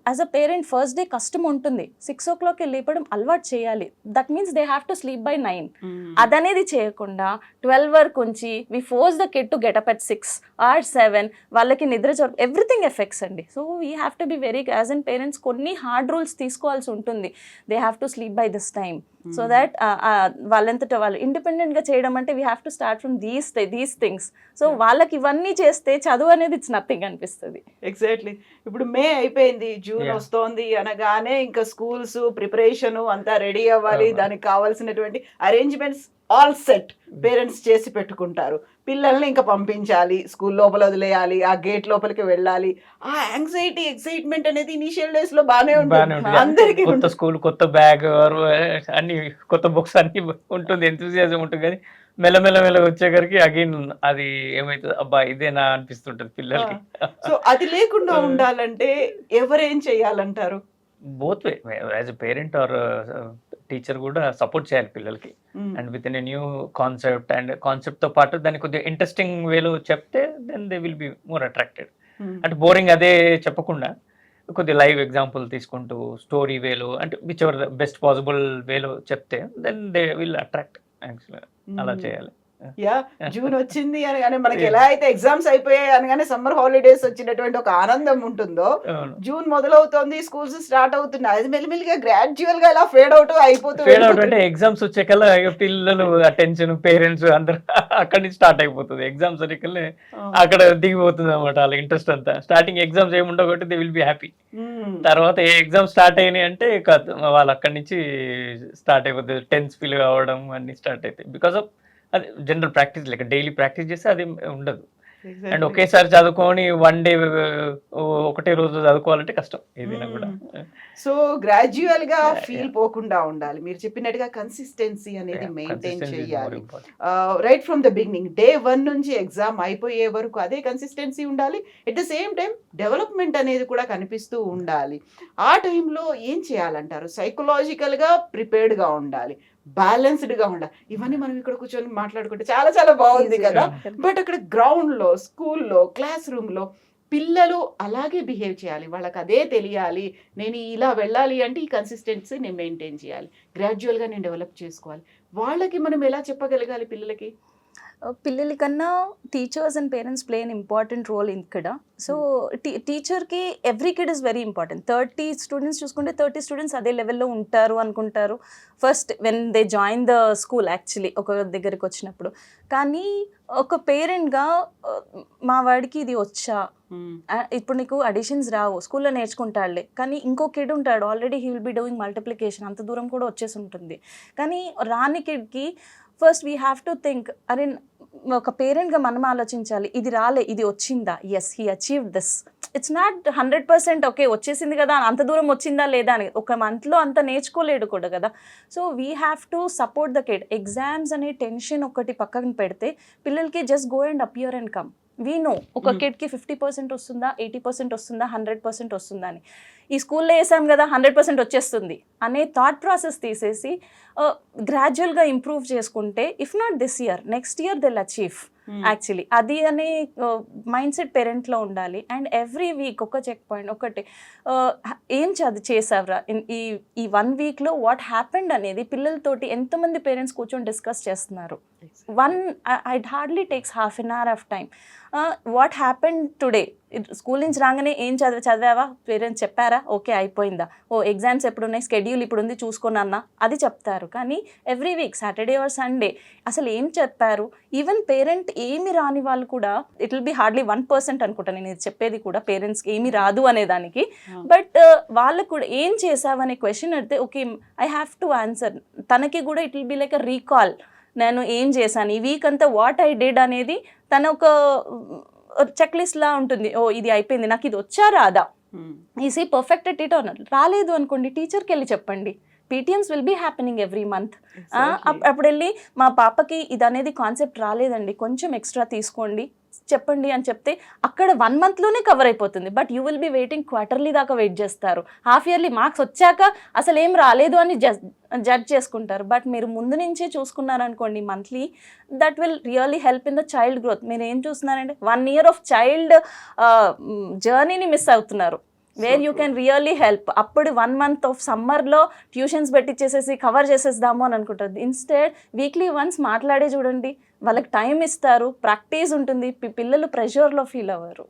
[SPEAKER 3] as a parent first day కష్టం ఉంటుంది, 6 o'clockకి లేపడం అలవాటు చేయాలి. That means they have to sleep by 9. అదనేది చేయకుండా 12 వరకు ఉంచి we force the kid to get up at 6 or 7, వాళ్ళకి నిద్ర ఎవ్రీథింగ్ ఎఫెక్ట్స్ అండి. So we have to be very as an parents కొన్ని హార్డ్ రూల్స్ తీసుకోవాల్సి ఉంటుంది. They have to sleep by this time so that వాళ్ళంతటా వాళ్ళు ఇండిపెండెంట్గా చేయడం అంటే we have to start from these things. So వాళ్ళకి ఇవన్నీ చేస్తే చదువు అనేది ఇట్స్ నథింగ్ అనిపిస్తుంది.
[SPEAKER 2] ఎగ్జాక్ట్లీ. ఇప్పుడు మే అయిపోయింది, జూన్ వస్తోంది అనగానే ఇంకా స్కూల్స్ ప్రిపరేషన్ అంతా రెడీ అవ్వాలి, దానికి కావాల్సినటువంటి అరేంజ్మెంట్స్ ఆల్ సెట్ పేరెంట్స్ చేసి పెట్టుకుంటారు. పిల్లల్ని ఇంకా పంపించాలి, స్కూల్ లోపల వదిలేయాలి, ఆ గేట్ లోపలికి వెళ్ళాలి. ఆ యాంగ్జైటీ ఎక్సైట్మెంట్ అనేది ఇనిషియల్ డేస్ లో బానే ఉంటుంది అందరికి.
[SPEAKER 4] కొత్త స్కూల్, కొత్త బ్యాగ్, అన్ని కొత్త బుక్స్ అన్ని ఉంటుంది, ఎంతూజియాజం ఉంటుంది. కానీ మెల్లమెల్ల వచ్చేసరికి అగైన్ అది ఏమైతుంది, అబ్బా ఇదేనా అనిపిస్తుంటది పిల్లలకి.
[SPEAKER 2] సో అది లేకుండా ఉండాలంటే ఎవరేం చెయ్యాలంటారు?
[SPEAKER 4] Both way, as a parent or teacher కూడా సపోర్ట్ చేయాలి పిల్లలకి. And with in a new concept, and concept తో పాటు దాన్ని కొద్దిగా ఇంట్రెస్టింగ్ వేలో చెప్తే then they will be more attracted. అంటే బోరింగ్ అదే చెప్పకుండా కొద్దిగా లైవ్ ఎగ్జాంపుల్ తీసుకుంటూ స్టోరీ వేలో, అంటే whichever the best possible వేలో చెప్తే దెన్ దే విల్ అట్రాక్ట్. యాక్చువల్గా అలా చేయాలి.
[SPEAKER 2] యా, జూన్ వచ్చింది అనగానే మనకి ఎలా అయితే ఎగ్జామ్స్ అయిపోయాయి అనగానే సమ్మర్ హాలిడేస్ వచ్చినటువంటి ఒక ఆనందం ఉంటుందో, జూన్ మొదలవుతోంది, స్కూల్స్ స్టార్ట్ అవుతున్నాయి, అది మెల్లిమెల్లిగా గ్రాడ్యువల్ గా ఇలా ఫేడ్ అవుట్ అయిపోతుంది.
[SPEAKER 4] అంటే ఎగ్జామ్స్ వచ్చేకల్లా పిల్లలు అటెన్షన్, పేరెంట్స్ అందరూ అక్కడి నుంచి స్టార్ట్ అయిపోతుంది. ఎగ్జామ్స్ వచ్చేకల్లా అక్కడ దిగిపోతుంది అనమాట వాళ్ళ ఇంట్రెస్ట్ అంతా. స్టార్టింగ్ ఎగ్జామ్స్ ఏముండవు కాబట్టి దే విల్ బి హ్యాపీ. తర్వాత ఏ ఎగ్జామ్స్ స్టార్ట్ అయినాయి అంటే వాళ్ళు అక్కడి నుంచి స్టార్ట్ అయిపోతుంది, టెన్స్ ఫీల్ కావడం అన్ని స్టార్ట్ అవుతాయి. బికాస్ ఆఫ్ అది general practice, like daily practice చేస్తే అది ఉండదు. అండ్ ఒకేసారి చదువుకొని వన్ డే ఒకటే రోజు చదువుకోవాలంటే కష్టం ఏదైనా కూడా.
[SPEAKER 2] సో గ్రాడ్యువల్ గా ఫీల్ పోకుండా ఉండాలి. మీరు చెప్పినట్టుగా కన్సిస్టెన్సీ అనేది మెయింటైన్ చేయాలి. Right from the beginning, day 1 నుంచి ఎగ్జామ్ అయిపోయే వరకు అదే కన్సిస్టెన్సీ ఉండాలి. At the same time development అనేది కూడా కనిపిస్తూ ఉండాలి. ఆ టైంలో ఏం చేయాలంటారు? సైకలాజికల్ గా ప్రిపేర్డ్ గా ఉండాలి, బ్యాలెన్స్డ్ గా ఉండాలి. ఇవన్నీ మనం ఇక్కడ కూర్చొని మాట్లాడుకుంటే చాలా చాలా బాగుంది కదా. బట్ అక్కడ గ్రౌండ్ లో, స్కూల్లో, క్లాస్ రూమ్ లో పిల్లలు అలాగే బిహేవ్ చేయాలి, వాళ్ళకి అదే తెలియాలి. నేను ఇలా వెళ్ళాలి అంటే ఈ కన్సిస్టెన్సీ నేను మెయింటైన్ చేయాలి, గ్రాడ్యువల్గా నేను డెవలప్ చేసుకోవాలి. వాళ్ళకి మనం ఎలా చెప్పగలగాలి పిల్లలకి?
[SPEAKER 3] పిల్లలకన్నా teachers and parents play an important role ఇక్కడ. సో టీచర్కి every kid is very important. 30 students చూసుకుంటే 30 స్టూడెంట్స్ అదే లెవెల్లో ఉంటారు అనుకుంటారు first when they join the school, actually ఒక దగ్గరికి వచ్చినప్పుడు. కానీ ఒక పేరెంట్గా మా వాడికి ఇది వచ్చా, ఇప్పుడు నీకు అడిషన్స్ రావు, స్కూల్లో నేర్చుకుంటాడులే, కానీ ఇంకో కిడ్ ఉంటాడు already he will be doing multiplication, అంత దూరం కూడా వచ్చేసి ఉంటుంది. కానీ రాని కిడ్కి first we have to think, అరే ఒక పేరెంట్గా మనం ఆలోచించాలి, ఇది రాలే, ఇది వచ్చిందా, yes he achieved this. It's not 100% okay వచ్చేసింది కదా, అంత దూరం వచ్చిందా లేదా అని. ఒక మంత్లో అంత నేర్చుకోలేడు కూడా కదా. So we have to support the kid. Exams అనే టెన్షన్ ఒకటి పక్కన పెడితే పిల్లలకి just go and appear and come. We know ఒక కిడ్కి 50% వస్తుందా, 80% వస్తుందా, 100% వస్తుందా అని. ఈ స్కూల్లో వేసాం కదా 100% వచ్చేస్తుంది అనే థాట్ ప్రాసెస్ తీసేసి గ్రాడ్యువల్గా ఇంప్రూవ్ చేసుకుంటే, if not this year next year they'll achieve. Actually అది అనే మైండ్ సెట్ పేరెంట్లో ఉండాలి. అండ్ ఎవ్రీ వీక్ ఒక చెక్ పాయింట్, ఒకటి ఏం చేసావురా ఈ 1 వీక్లో, వాట్ హ్యాపెండ్ అనేది పిల్లలతోటి ఎంతమంది పేరెంట్స్ కూర్చొని డిస్కస్ చేస్తున్నారు. It hardly takes ½ an hour of time. What happened today, school నుంచి రాగానే ఏం చదివావా, పేరెంట్స్ చెప్పారా, ఓకే అయిపోయిందా, ఓ ఎగ్జామ్స్ ఎప్పుడు ఉన్నాయి, స్కెడ్యూల్ ఇప్పుడు ఉంది చూసుకున్నా, అది చెప్తారు. కానీ every week Saturday or Sunday అసలు ఏం చెప్పారు. ఈవెన్ పేరెంట్ ఏమి రాని వాళ్ళు కూడా, ఇట్ విల్ బి హార్డ్లీ 1% అనుకుంటా నేను ఇది చెప్పేది కూడా, పేరెంట్స్కి ఏమి రాదు అనే దానికి. బట్ వాళ్ళకు కూడా ఏం చేసావు అనే క్వశ్చన్ అడితే okay I have to answer, తనకి కూడా it will be like a recall. నేను ఏం చేశాను ఈ వీక్ అంతా, వాట్ ఐ డిడ్ అనేది తన ఒక చెక్ లిస్ట్ లా ఉంటుంది. ఓ ఇది అయిపోయింది, నాకు ఇది వచ్చా రాదా, ఈసీ పర్ఫెక్ట్ అట్ ఇట్ అన్నారు. రాలేదు అనుకోండి, టీచర్కి వెళ్ళి చెప్పండి. PTMs will be happening every month. అప్పుడు వెళ్ళి మా పాపకి ఇది అనేది కాన్సెప్ట్ రాలేదండి, కొంచెం ఎక్స్ట్రా తీసుకోండి చెప్పండి అని చెప్తే అక్కడ 1 monthలోనే కవర్ అయిపోతుంది. But you will be waiting quarterly దాకా వెయిట్ చేస్తారు. హాఫ్ ఇయర్లీ మార్క్స్ వచ్చాక అసలు ఏం రాలేదు అని జడ్జ్ చేసుకుంటారు. బట్ మీరు ముందు నుంచే చూసుకున్నారనుకోండి monthly, that will really help in the child growth. మీరు ఏం చూస్తున్నారంటే 1 year ఆఫ్ చైల్డ్ జర్నీని మిస్ అవుతున్నారు, where you can really help. అప్పుడు 1 month ఆఫ్ సమ్మర్లో ట్యూషన్స్ పెట్టించేసేసి కవర్ చేసేద్దాము అని అనుకుంటారు. ఇన్స్టెడ్ వీక్లీ వన్స్ మాట్లాడే చూడండి, వాళ్ళకి టైం ఇస్తారు, ప్రాక్టీస్ ఉంటుంది, పిల్లలు ప్రెషర్లో ఫీల్ అవ్వరు.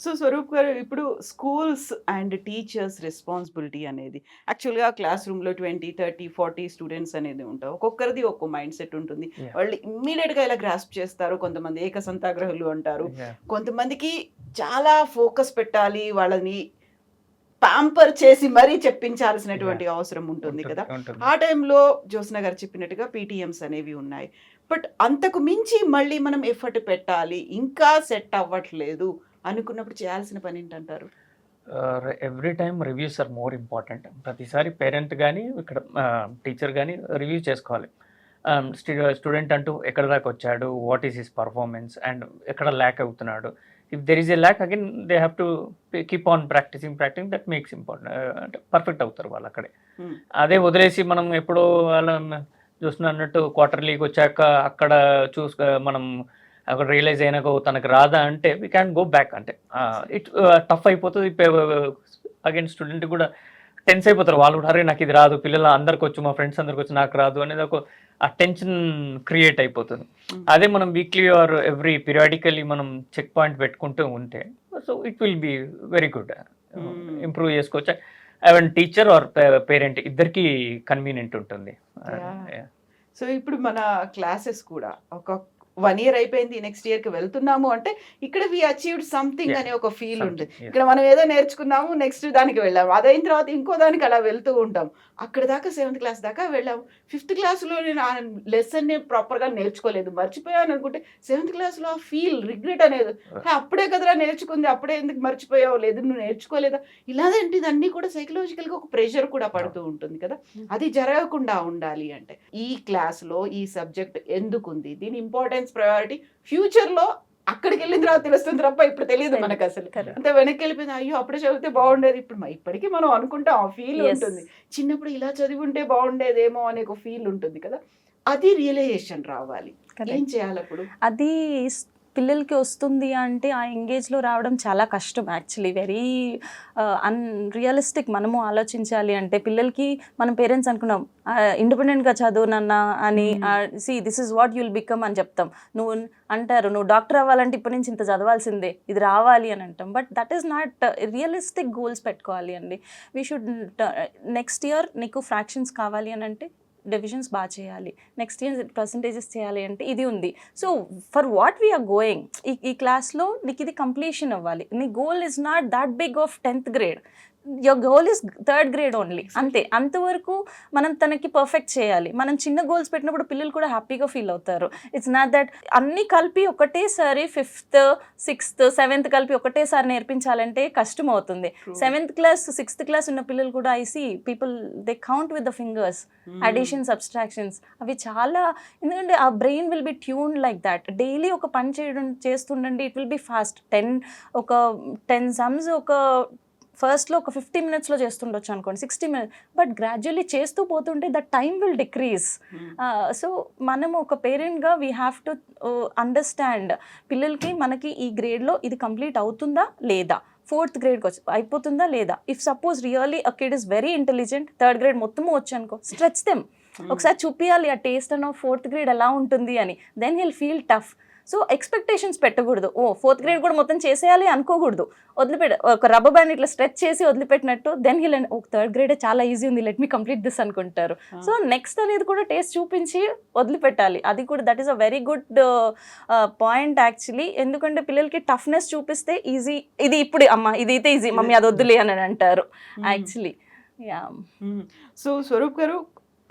[SPEAKER 2] సో స్వరూప్ గారు, ఇప్పుడు స్కూల్స్ అండ్ టీచర్స్ రెస్పాన్సిబిలిటీ అనేది యాక్చువల్గా క్లాస్ రూమ్లో 20, 30, 40 స్టూడెంట్స్ అనేది ఉంటారు. ఒక్కొక్కరిది ఒక్కో మైండ్ సెట్ ఉంటుంది. వాళ్ళు ఇమ్మీడియట్గా ఇలా గ్రాస్ప్ చేస్తారు. కొంతమంది ఏకసంతాగ్రహులు అంటారు, కొంతమందికి చాలా ఫోకస్ పెట్టాలి, వాళ్ళని ప్యాంపర్ చేసి మరీ చెప్పించాల్సినటువంటి అవసరం ఉంటుంది కదా. ఆ టైంలో జ్యోత్స్న గారు చెప్పినట్టుగా పీటీఎమ్స్ అనేవి ఉన్నాయి. బట్ అంతకు మించి మళ్ళీ మనం ఎఫర్ట్ పెట్టాలి, ఇంకా సెట్ అవ్వట్లేదు అనుకున్నప్పుడు చేయాల్సిన పని ఏంటంటారు?
[SPEAKER 4] Every time reviews are more important. ప్రతిసారి పేరెంట్ కానీ ఇక్కడ టీచర్ కానీ రివ్యూ చేసుకోవాలి. స్టూడెంట్ అంటూ ఎక్కడ దాకా వచ్చాడు, what is his performance and ఎక్కడ ల్యాక్ అవుతున్నాడు. If there is a lack again they have to keep on practising that makes important. అంటే పర్ఫెక్ట్ అవుతారు వాళ్ళు అక్కడే. అదే వదిలేసి మనం ఎప్పుడో వాళ్ళ చూస్తున్నట్టు క్వార్టర్లీకి వచ్చాక అక్కడ మనం అక్కడ రియలైజ్ అయినాక తనకు రాదా అంటే వీ క్యాన్ గో బ్యాక్. అంటే ఇట్ టఫ్ అయిపోతుంది. అగైన్ స్టూడెంట్ కూడా టెన్స్ అయిపోతారు వాళ్ళు కూడా, అరే నాకు ఇది రాదు, పిల్లలు అందరికి వచ్చు, మా ఫ్రెండ్స్ అందరికి వచ్చు, నాకు రాదు అనేది ఒక ఆ టెన్షన్ క్రియేట్ అయిపోతుంది. అదే మనం వీక్లీ ఆర్ ఎవ్రీ పీరియాడికల్లీ మనం చెక్ పాయింట్ పెట్టుకుంటూ ఉంటే so it will be very good. Improve చేసుకోవచ్చు. ఈవెన్ టీచర్ ఆర్ పేరెంట్ ఇద్దరికి కన్వీనియంట్ ఉంటుంది.
[SPEAKER 2] సో ఇప్పుడు మన క్లాసెస్ కూడా ఒక 1 year అయిపోయింది, నెక్స్ట్ ఇయర్కి వెళ్తున్నాము అంటే ఇక్కడ వి అచీవ్డ్ సంథింగ్ అనే ఒక ఫీల్ ఉంటుంది. ఇక్కడ మనం ఏదో నేర్చుకున్నాము, నెక్స్ట్ దానికి వెళ్ళాము, అదైన తర్వాత ఇంకో దానికి అలా వెళ్తూ ఉంటాం. అక్కడ దాకా 7th class దాకా వెళ్ళాము. 5th classలో నేను ఆ లెసన్ని ప్రాపర్గా నేర్చుకోలేదు, మర్చిపోయాను అనుకుంటే 7th classలో ఆ ఫీల్ రిగ్రెట్ అనేది, అప్పుడే కదరా నేర్చుకుంది, అప్పుడే ఎందుకు మర్చిపోయావు, లేదు నువ్వు నేర్చుకోలేదా, ఇలాంటిది అన్నీ కూడా సైకలాజికల్గా ఒక ప్రెషర్ కూడా పడుతూ ఉంటుంది కదా. అది జరగకుండా ఉండాలి అంటే ఈ క్లాస్లో ఈ సబ్జెక్ట్ ఎందుకు ఉంది, దీని ఇంపార్టెన్స్, ప్రయారిటీ ఫ్యూచర్లో అక్కడికి వెళ్ళిన తర్వాత తెలుస్తుంది తప్ప ఇప్పుడు తెలియదు మనకు. అసలు అంత వెనక్కి వెళ్ళిపోయింది, అయ్యో అప్పుడే చదివితే బాగుండేది, ఇప్పటికీ మనం అనుకుంటాం, ఆ ఫీల్ ఉంటుంది. చిన్నప్పుడు ఇలా చదివి ఉంటే బాగుండేదేమో అనే ఒక ఫీల్ ఉంటుంది కదా. అది రియలైజేషన్ రావాలి. ఏం చేయాలి అప్పుడు?
[SPEAKER 3] అది పిల్లలకి వస్తుంది అంటే ఆ ఎంగేజ్లో రావడం చాలా కష్టం. Actually very unrealistic. మనము ఆలోచించాలి అంటే పిల్లలకి మనం పేరెంట్స్ అనుకున్నాం ఇండిపెండెంట్గా చదువు నాన్న అని, see this is what you'll become అని చెప్తాం. నువ్వు అంటారు నువ్వు డాక్టర్ అవ్వాలంటే ఇప్పటి నుంచి ఇంత చదవాల్సిందే, ఇది రావాలి అని అంటాం. But that is not realistic goals పెట్టుకోవాలి అండి. వీ షుడ్ నెక్స్ట్ ఇయర్ నీకు ఫ్రాక్షన్స్ కావాలి అని అంటే డివిజన్స్ బాగా చేయాలి, నెక్స్ట్ ఇయర్ పర్సంటేజెస్ చేయాలి అంటే ఇది ఉంది. So for what we're going, ఈ క్లాస్లో నీకు ఇది కంప్లీషన్ అవ్వాలి. నీ goal is not that big of 10th grade, your goal is 3rd grade only. అంతే, అంతవరకు మనం తనకి పర్ఫెక్ట్ చేయాలి. మనం చిన్న గోల్స్ పెట్టినప్పుడు పిల్లలు కూడా హ్యాపీగా ఫీల్ అవుతారు. ఇట్స్ నాట్ దట్ అన్నీ కలిపి ఒకటేసారి 5th, 6th, 7th కలిపి ఒకటేసారి నేర్పించాలంటే కష్టం అవుతుంది. 7th class, 6th class ఉన్న పిల్లలు కూడా I see people they count with the fingers, addition, subtractions, అవి చాలా, ఎందుకంటే ఆ brain will be tune like that. Daily ఒక పని చేస్తుండండి, it will be fast. 10 sums ఒక ఫస్ట్లో ఒక 50 minutesలో చేస్తుండొచ్చు అనుకోండి, 60 minutes, బట్ గ్రాడ్యువల్లీ చేస్తూ పోతుంటే that time will decrease. So మనము ఒక పేరెంట్గా వీ హ్యావ్ టు అండర్స్టాండ్ పిల్లలకి మనకి ఈ గ్రేడ్లో ఇది కంప్లీట్ అవుతుందా లేదా, 4th grade అయిపోతుందా లేదా. If suppose really a kid is very intelligent, 3rd grade మొత్తము వచ్చు అనుకో, స్ట్రెచ్ దెమ్, ఒకసారి చూపించాలి ఆ టేస్ట్ అన్న 4th grade ఎలా ఉంటుంది అని, then he'll feel tough. So expectations పెట్టకూడదు, 4th grade కూడా మొత్తం చేసేయాలి అనుకోకూడదు. ఒక రబ్బర్ బ్యాండ్ ఇట్లా స్ట్రెచ్ చేసి వదిలిపెట్టినట్టు, దెన్ హీల్ 3rd grade చాలా ఈజీ ఉంది, లెట్ మీ కంప్లీట్ దిస్ అనుకుంటారు. సో నెక్స్ట్ అనేది కూడా టేస్ట్ చూపించి వదిలిపెట్టాలి. అది కూడా that is a very good point actually. ఎందుకంటే పిల్లలకి టఫ్నెస్ చూపిస్తే ఈజీ, ఇది ఇప్పుడు అమ్మ ఇది అయితే ఈజీ మమ్మీ అది వద్దులే అని అంటారు యాక్చువల్లీ.
[SPEAKER 2] సో స్వరూప్ గారు,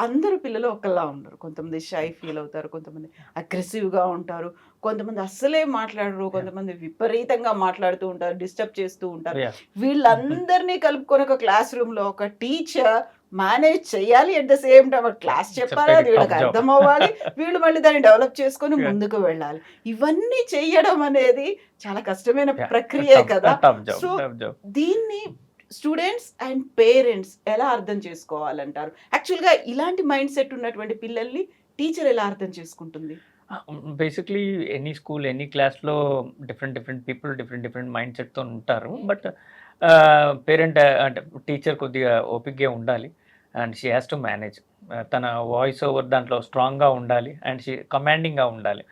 [SPEAKER 2] అందరూ పిల్లలు ఒకలా ఉండరు. కొంతమంది షై ఫీల్ అవుతారు, కొంతమంది అగ్రెసివ్గా ఉంటారు, కొంతమంది అస్సలే మాట్లాడరు, కొంతమంది విపరీతంగా మాట్లాడుతూ ఉంటారు, డిస్టర్బ్ చేస్తూ ఉంటారు.
[SPEAKER 4] Yeah.
[SPEAKER 2] వీళ్ళందరినీ కలుపుకొని ఒక క్లాస్ రూమ్లో ఒక టీచర్ మేనేజ్ చేయాలి. At the same time class చెప్పాలి, అది వీళ్ళకి
[SPEAKER 4] Tough job.
[SPEAKER 2] అర్థం అవ్వాలి, వీళ్ళు మళ్ళీ దాన్ని డెవలప్ చేసుకొని
[SPEAKER 4] Yeah.
[SPEAKER 2] ముందుకు వెళ్ళాలి. ఇవన్నీ చెయ్యడం అనేది చాలా కష్టమైన ప్రక్రియే కదా. సో దీన్ని స్టూడెంట్స్ అండ్ పేరెంట్స్ ఎలా అర్థం చేసుకోవాలంటారు? యాక్చువల్గా ఇలాంటి మైండ్ సెట్ ఉన్నటువంటి పిల్లల్ని టీచర్ ఎలా అర్థం చేసుకుంటుంది?
[SPEAKER 4] బేసిక్లీ ఎనీ స్కూల్ ఎనీ క్లాస్లో డిఫరెంట్ పీపుల్ డిఫరెంట్ మైండ్ సెట్తో ఉంటారు. బట్ పేరెంట్ అంటే టీచర్ కొద్దిగా ఓపిక్గా ఉండాలి and she has to manage. తన వాయిస్ ఓవర్ దాంట్లో స్ట్రాంగ్గా ఉండాలి అండ్ షీ కమాండింగ్గా ఉండాలి.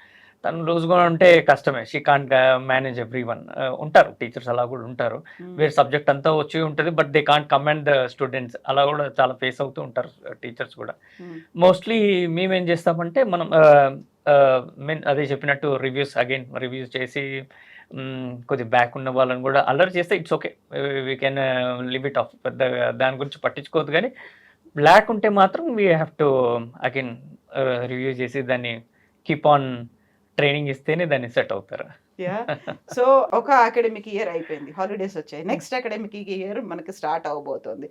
[SPEAKER 4] తను లూజ్గా ఉంటే కష్టమే. She can't manage every one. ఉంటారు టీచర్స్ అలా కూడా ఉంటారు, వేరే సబ్జెక్ట్ అంతా వచ్చి ఉంటుంది but they can't command the students. అలా కూడా చాలా ఫేస్ అవుతూ ఉంటారు టీచర్స్ కూడా. మోస్ట్లీ మేమేం చేస్తామంటే మనం అదే చెప్పినట్టు రివ్యూస్ చేసి కొద్దిగా బ్యాక్ ఉన్న వాళ్ళని కూడా అల్లరి చేస్తే it's okay, we can live it of. పెద్ద దాని గురించి పట్టించుకోవద్దు. కానీ బ్లాక్ ఉంటే మాత్రం we have to again review చేసి దాన్ని కీప్ ఆన్ ట్రైనింగ్ ఇస్తేనే దాన్ని సెట్ అవుతారు.
[SPEAKER 2] సో ఒక అకాడమిక్ ఇయర్ అయిపోయింది, హాలిడేస్ వచ్చాయి, నెక్స్ట్ అకాడమిక్ ఇయర్ మనకి స్టార్ట్ అవబోతోంది.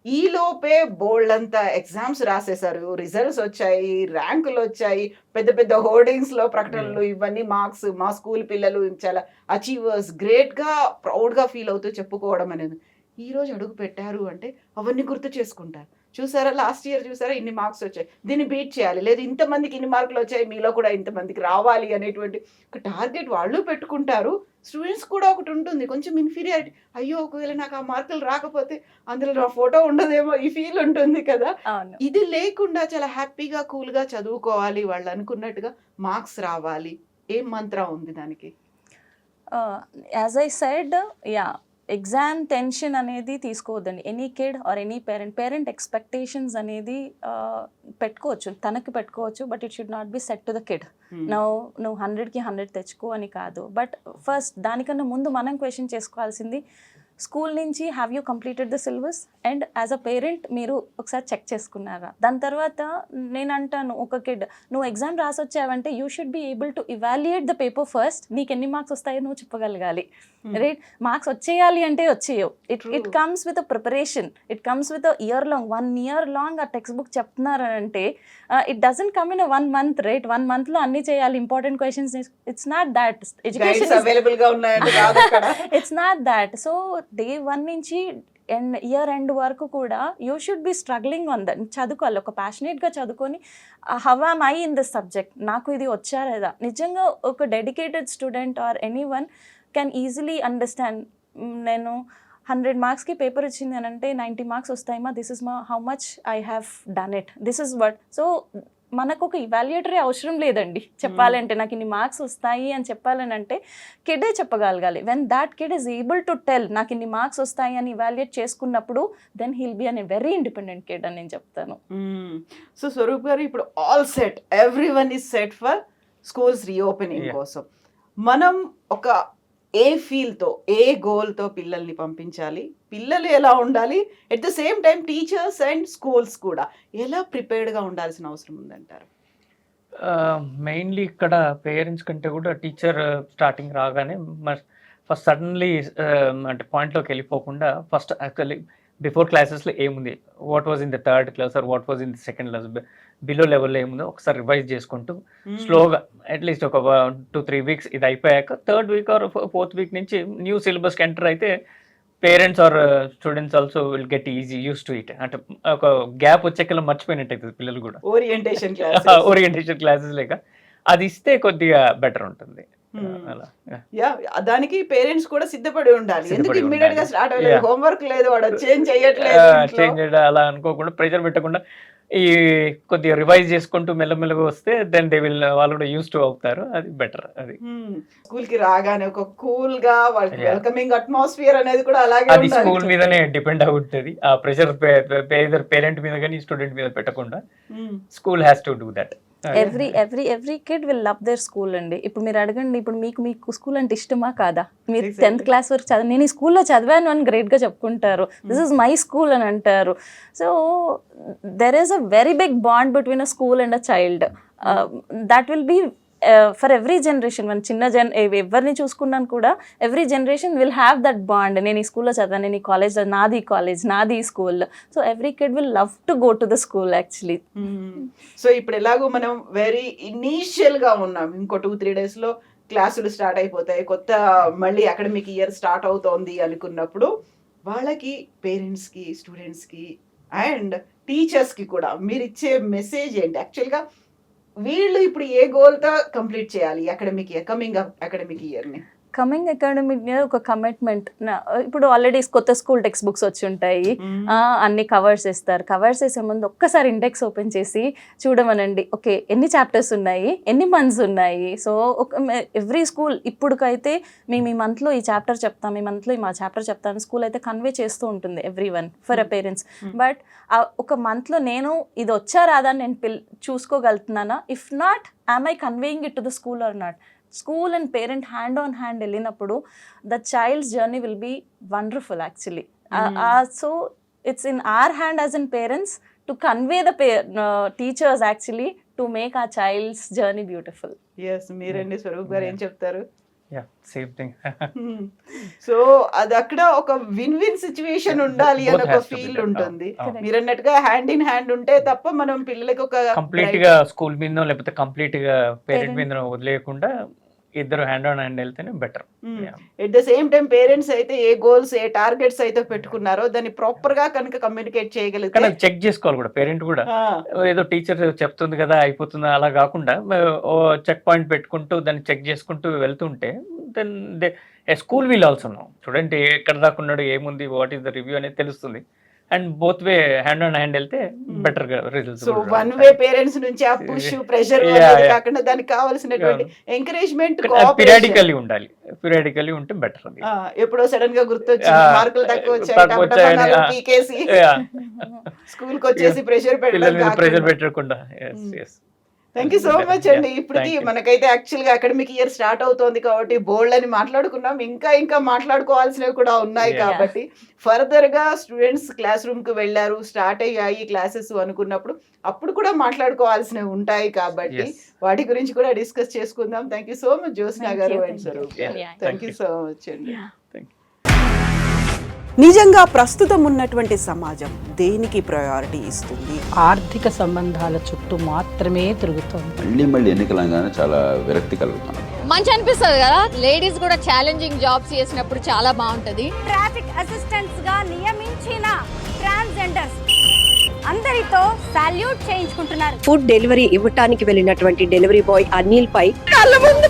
[SPEAKER 2] ఈ లోపే బోల్డ్ అంతా ఎగ్జామ్స్ రాసేసారు, రిజల్ట్స్ వచ్చాయి, ర్యాంకులు వచ్చాయి, పెద్ద పెద్ద హోర్డింగ్స్ లో ప్రకటనలు, ఇవన్నీ మార్క్స్, మా స్కూల్ పిల్లలు చాలా అచీవర్స్, గ్రేట్ గా ప్రౌడ్ గా ఫీల్ అవుతూ చెప్పుకోవడం అనేది. ఈ రోజు అడుగు పెట్టారు అంటే అవన్నీ గుర్తు చేసుకుంటారు. చూసారా లాస్ట్ ఇయర్ చూసారా ఇన్ని మార్క్స్ వచ్చాయి, దీన్ని బీట్ చేయాలి, లేదు ఇంతమందికి ఇన్ని మార్కులు వచ్చాయి, మీలో కూడా ఇంతమందికి రావాలి అనేటువంటి ఒక టార్గెట్ వాళ్ళు పెట్టుకుంటారు. స్టూడెంట్స్ కూడా ఒకటి ఉంటుంది కొంచెం ఇన్ఫీరియారిటీ, అయ్యో ఒకవేళ నాకు ఆ మార్కులు రాకపోతే అందులో నా ఫోటో ఉండదేమో, ఈ ఫీల్ ఉంటుంది కదా. ఇది లేకుండా చాలా హ్యాపీగా కూల్గా చదువుకోవాలి, వాళ్ళు అనుకున్నట్టుగా మార్క్స్ రావాలి. ఏం మంత్రం ఉంది దానికి?
[SPEAKER 3] As I said, exam tension అనేది తీసుకోవద్దండి. Any kid or any parent expectations అనేది పెట్టుకోవచ్చు, తనకి పెట్టుకోవచ్చు, but it should not be set to the kid. నువ్వు 100కి 100 తెచ్చుకో అని కాదు. బట్ ఫస్ట్ దానికన్నా ముందు మనం క్వశ్చన్ చేసుకోవాల్సింది, స్కూల్ నుంచి have you completed the syllabus and as a parent మీరు ఒకసారి చెక్ చేసుకున్నారా? దాని తర్వాత నేను అంటాను, ఒక కిడ్ నువ్వు ఎగ్జామ్ రాసి వచ్చావంటే you should be able to evaluate the paper first. నీకు ఎన్ని మార్క్స్ వస్తాయో నువ్వు చెప్పగలగాలి, రైట్? మార్క్స్ వచ్చేయాలి అంటే వచ్చేయవు. It comes with a preparation, it comes with a year long. 1 year లాంగ్ ఆ టెక్స్ట్ బుక్ చెప్తున్నారంటే it doesn't come in 1 month, right? 1 monthలో అన్ని చేయాలి, important questions. It's not that. Education it's not that. So day 1 నుంచి ఇయర్ ఎండ్ వరకు కూడా you should be struggling on that. చదువుకోవాలి, ఒక ప్యాషనేట్గా చదువుకొని how am I in this subject, నాకు ఇది వచ్చా లేదా. నిజంగా ఒక dedicated student or anyone can easily understand. నేను 100 మార్క్స్కి పేపర్ ఇచ్చింది అని అంటే 90 మార్క్స్ వస్తాయమ్మా, this is how much I have done it, this is what. So మనకు ఒక ఇవాల్యుయేటరీ అవసరం లేదండి చెప్పాలంటే. నాకు ఇన్ని మార్క్స్ వస్తాయి అని చెప్పాలని అంటే కిడే చెప్పగలగాలి. When that kid is able to tell నాకు ఇన్ని మార్క్స్ వస్తాయి అని ఇవాల్యుయేట్ చేసుకున్నప్పుడు then he'll be an very independent kid అని నేను చెప్తాను.
[SPEAKER 2] సో స్వరూప్ గారు, ఇప్పుడు all set, every one is set for schools reopening కోసం. మనం ఒక ఏ ఫీల్తో, ఏ గోల్తో పిల్లల్ని పంపించాలి, పిల్లలు ఎలా ఉండాలి, at the same time teachers and schools కూడా ఎలా ప్రిపేర్డ్గా ఉండాల్సిన అవసరం ఉందంటారు?
[SPEAKER 4] మెయిన్లీ ఇక్కడ పేరెంట్స్ కంటే కూడా టీచర్ స్టార్టింగ్ రాగానే ఫస్ట్ సడన్లీ అంటే పాయింట్లోకి వెళ్ళిపోకుండా ఫస్ట్ యాక్చువల్లీ బిఫోర్ క్లాసెస్లో ఏముంది, what was in the 3rd class or what was in the 2nd class, below లెవెల్లో ఏముందో ఒకసారి రివైజ్ చేసుకుంటూ స్లోగా అట్లీస్ట్ ఒక 2-3 weeks ఇది అయిపోయాక 3rd week or 4th week నుంచి న్యూ సిలబస్కి ఎంటర్ అయితే parents or students also will get easy use to it. అంటే ఒక గ్యాప్ వచ్చేకల్లా మర్చిపోయినట్టు అవుతుంది పిల్లలు కూడా. ఓరియంటేషన్ క్లాసెస్ లేక అది ఇస్తే కొద్దిగా బెటర్ ఉంటుంది.
[SPEAKER 2] దానికి పేరెంట్స్ కూడా సిద్ధపడి ఉండాలి. ఎందుకు ఇమ్మీడియట్ గా స్టార్ట్ అవ్వలేదు, హోంవర్క్ లేదు, వాడు చేంజ్ చేయట్లేదు
[SPEAKER 4] అలా అనుకోకుండా ప్రెషర్ పెట్టకుండా ఈ కొద్దిగా రివైజ్ చేసుకుంటూ మెల్లమెల్లగా వస్తే దెన్ దే విల్ వాళ్ళు కూడా యూస్ టు అవుతారు. అది బెటర్. అది
[SPEAKER 2] స్కూల్ కి రాగానే ఒక కూల్ గా వాళ్ళకి వెల్కమింగ్ అట్మాస్ఫియర్ అనేది కూడా అలాగే
[SPEAKER 4] అది స్కూల్ మీదనే డిపెండ్ అవుతుంది. ఆ ప్రెషర్ పేరెంట్ మీద కానీ స్టూడెంట్ మీద పెట్టకుండా school has to do that.
[SPEAKER 3] Every kid will love there school అండి. ఇప్పుడు మీరు అడగండి, ఇప్పుడు మీకు స్కూల్ అంటే ఇష్టమా కాదా? మీరు
[SPEAKER 2] Exactly.
[SPEAKER 3] 10th క్లాస్ వరకు చదివి నేను ఈ స్కూల్లో చదివాను అని గ్రేట్గా చెప్పుకుంటారు. దిస్ ఇస్ మై స్కూల్ అని అంటారు. So there is a very big bond between a school and a child. That will be for every generation. మన ఎవరిని చూసుకున్నాను కూడా every generation will have that bond. నేను ఈ స్కూల్లో చదివాను, నేను ఈ కాలేజ్లో, నాది కాలేజ్, నాది school. So every kid will love to go to the school actually.
[SPEAKER 2] So ఇప్పుడు ఎలాగో మనం వెరీ ఇనీషియల్ గా ఉన్నాం, ఇంకో 2-3 days లో క్లాసులు స్టార్ట్ అయిపోతాయి, కొత్త మళ్ళీ అకాడమిక్ ఇయర్ స్టార్ట్ అవుతోంది అనుకున్నప్పుడు వాళ్ళకి, పేరెంట్స్ కి, స్టూడెంట్స్ కి అండ్ టీచర్స్ కి కూడా మీరు ఇచ్చే మెసేజ్ ఏంటి? యాక్చువల్గా వీళ్ళు ఇప్పుడు ఏ గోల్ తో కంప్లీట్ చేయాలి కమింగ్ అకాడమిక్ ఇయర్ ని?
[SPEAKER 3] కమింగ్ అకాడమిక్ ఇయర్ ఒక కమిట్మెంట్. ఇప్పుడు ఆల్రెడీ కొత్త స్కూల్ టెక్స్ట్ బుక్స్ వచ్చి ఉంటాయి, అన్ని కవర్స్ ఇస్తారు. కవర్స్ వేసే ముందు ఒక్కసారి ఇండెక్స్ ఓపెన్ చేసి చూడమనండి. ఓకే, ఎన్ని చాప్టర్స్ ఉన్నాయి, ఎన్ని మంత్స్ ఉన్నాయి. సో ఎవ్రీ స్కూల్ ఇప్పుడుకైతే మేము ఈ మంత్లో ఈ చాప్టర్ చెప్తాం, ఈ మంత్లో మా చాప్టర్ చెప్తాను, స్కూల్ అయితే కన్వే చేస్తూ ఉంటుంది everyone for a parents. But ఒక మంత్లో నేను ఇది వచ్చా రాదా అని నేను చూసుకోగలుగుతున్నానా? If not, am I conveying it to the school or not? School and parent hand on hand వెళ్ళినప్పుడు the child's journey will be wonderful actually. So it's in our hand as in parents to convey the teachers actually to make ఆ చైల్డ్స్ జర్నీ బ్యూటిఫుల్.
[SPEAKER 2] ఎస్, మీరండి స్వరూప్ గారు ఏం చెప్తారు?
[SPEAKER 4] Same thing.
[SPEAKER 2] సో అది అక్కడ ఒక విన్ విన్ సిచ్యువేషన్ ఉండాలి అని ఒక ఫీల్ ఉంటుంది. మీరు అన్నట్టుగా హ్యాండ్ ఇన్ హ్యాండ్ ఉంటే తప్ప మనం పిల్లలకి ఒక
[SPEAKER 4] కంప్లీట్ గా స్కూల్ మీద లేకపోతే కంప్లీట్ గా పేరెంట్ మీద వదిలేయకుండా ఇద్దరు హ్యాండ్ ఆన్ హ్యాండ్ వెళ్తేనే better.
[SPEAKER 2] At the same time parents అయితే ఏ గోల్స్, ఏ టార్గెట్స్ అయితే పెట్టుకున్నారో దాన్ని ప్రాపర్ గా కనుక కమ్యూనికేట్ చేయగలిగితే,
[SPEAKER 4] చెక్ చేసుకోవాలి కూడా పేరెంట్ కూడా. ఏదో టీచర్ చెప్తుంది కదా అయిపోతుందా అలా కాకుండా చెక్ పాయింట్ పెట్టుకుంటూ దాన్ని చెక్ చేసుకుంటూ వెళ్తుంటే then school will also know student ఎక్కడ దాకా ఉన్నాడు, ఏముంది, వాట్ ఈస్ ద రివ్యూ అనేది తెలుస్తుంది. And both way hand on hand వెళ్తే బెటర్ గా results.
[SPEAKER 2] So one way parents నుంచి ఆ పుష్ ప్రెషర్ కాకుండా దానికి కావాల్సినటువంటి ఎంకరేజ్మెంట్
[SPEAKER 4] పీరియాడికల్లీ ఉండాలి. పీరియాడికల్లీ ఉంటే బెటర్. అది
[SPEAKER 2] ఎప్పుడో సడన్ గా గుర్తొచ్చి మార్కులు తక్కువ వచ్చాయి స్కూల్ కి వచ్చేసి ప్రెషర్
[SPEAKER 4] పెట్టకుండా.
[SPEAKER 2] థ్యాంక్ యూ సో మచ్ అండి. ఇప్పటికి మనకైతే యాక్చువల్ గా అకాడమిక్ ఇయర్ స్టార్ట్ అవుతోంది కాబట్టి బోల్డ్ అని మాట్లాడుకున్నాం, ఇంకా మాట్లాడుకోవాల్సినవి కూడా ఉన్నాయి. కాబట్టి ఫర్దర్ గా స్టూడెంట్స్ క్లాస్ రూమ్ కి వెళ్ళారు, స్టార్ట్ అయ్యాయి క్లాసెస్ అనుకున్నప్పుడు అప్పుడు కూడా మాట్లాడుకోవాల్సినవి ఉంటాయి. కాబట్టి వాటి గురించి కూడా డిస్కస్ చేసుకుందాం. Thank you so much Jyotsna గారు అండ్ స్వరూప్ గారు. థ్యాంక్ యూ సో మచ్ అండి. నిజంగా ప్రస్తుతం ఉన్నటువంటి సమాజం దేనికి ప్రయారిటీ ఇస్తుంది?
[SPEAKER 5] ఆర్థిక సంబంధాల చుట్టూ మాత్రమే తిరుగుతుంది.
[SPEAKER 6] మళ్ళీ ఎన్నికలంగానే చాలా విరక్తి కలుగుతాను.
[SPEAKER 7] మంచి అనిపిస్తుంది కదా, లేడీస్ కూడా ఛాలెంజింగ్ జాబ్స్ చేసినప్పుడు చాలా బాగుంటది.
[SPEAKER 8] ట్రాఫిక్ అసిస్టెంట్స్ గా నియమించిన ట్రాన్స్జెండర్స్ అందరితో సాల్యూట్ చేయించుకుంటున్నారు.
[SPEAKER 9] ఫుడ్ డెలివరీ ఇవ్వటానికి వెళ్ళినటువంటి డెలివరీ బాయ్ అనిల్ పై కళ్ళ ముందు